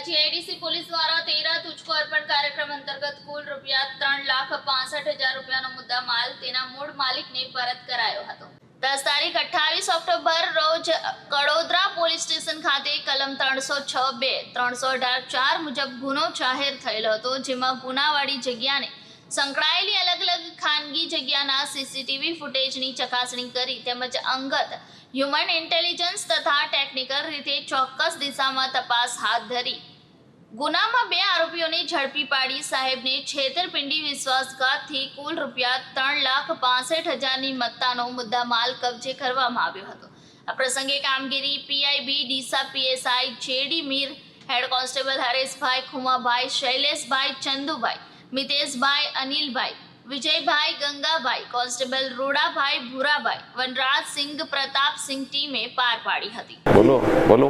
GIDC police દ્વારા 13 તુझको અર્પણ કાર્યક્રમ અંતર્ગત કુલ ₹3,65,000 રૂપિયાનો મુદ્દા માલ તેના મૂળ માલિકને પરત કરાયો હતો। 10 તારીખ 28 ઓક્ટોબર રોજ કડોદરા પોલીસ સ્ટેશન ખાતે કલમ 306(2) 318(4) મુજબ ગુનો જાહેર થયેલો હતો, જેમાં ગુનાવાળી જગ્યાને સંકળાયેલી અલગ અલગ ખાનગી જગ્યાના સીસીટીવી ફૂટેજની ચકાસણી કરી તેમજ અંગત હ્યુમન ઇન્ટેલિજન્સ તથા ટેકનિકલ રીતે ચોક્કસ દિશામાં તપાસ હાથ ધરી ગુનામાં 2 આરોપીઓને ઝડપી પાડી સાહેબને છેતરપિંડી વિશ્વાસઘાતથી કુલ ₹3,65,000ની મત્તાનો મુદ્દામાલ કબજે કરવામાં આવ્યો હતો। આ પ્રસંગે કામગીરી PIB Deesa PSI J D Mir, head constable Hareshbhai, Khumabhai, Shaileshbhai, Chandubhai, Miteshbhai, Anilbhai, Vijaybhai, Gangabhai, constable Rudabhai, Bhurabhai, Vanrajsinh, Pratapsinh ટીમે પાર પાડી હતી। બોલો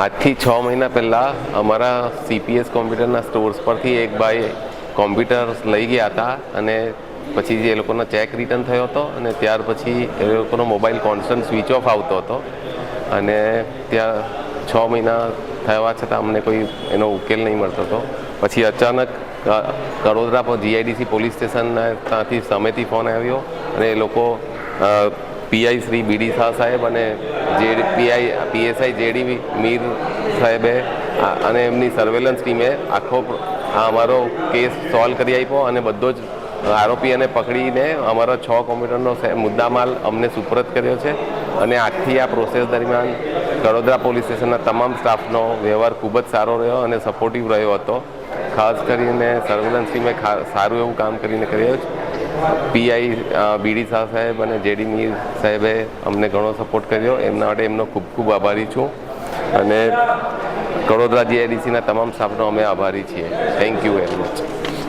આજથી 6 મહિના પહેલાં અમારા સીપીએસ કોમ્પ્યુટરના સ્ટોર્સ પરથી એક ભાઈ કોમ્પ્યુટર લઈ ગયા હતા અને પછી એ લોકોનો ચેક રિટર્ન થયો હતો અને ત્યાર પછી એ લોકોનો મોબાઈલ કોન્સ્ટન્ટ સ્વિચ ઓફ આવતો હતો અને ત્યાં 6 મહિના થવા છતાં અમને કોઈ એનો ઉકેલ નહીં મળતો હતો। પછી અચાનક કડોદરા પર જીઆઈડીસી પોલીસ સ્ટેશનના ત્યાંથી સામેથી ફોન આવ્યો અને એ લોકો પીઆઈ શ્રી બીડી શાહ સાહેબ અને પીએસઆઈ જેડી મીર સાહેબે અને એમની સર્વેલન્સ ટીમે આખો અમારો કેસ સોલ્વ કરી આપ્યો અને બધો જ આરોપીઓને પકડીને અમારા 6 કોમ્પ્યુટરનો મુદ્દામાલ અમને સુપરત કર્યો છે અને આખી આ પ્રોસેસ દરમિયાન કડોદરા પોલીસ સ્ટેશનના તમામ સ્ટાફનો વ્યવહાર ખૂબ જ સારો રહ્યો અને સપોર્ટિવ રહ્યો હતો। ખાસ કરીને સર્વેલન્સ ટીમે સારું એવું કામ કરીને કર્યું છે। પીઆઈ બીડી શાહ સાહેબ અને જેડી મીર સાહેબે અમને ઘણો સપોર્ટ કર્યો, એમના માટે એમનો ખૂબ ખૂબ આભારી છું અને કડોદરા જીઆઈડીસીના તમામ સ્ટાફનો અમે આભારી છીએ। Thank you very much.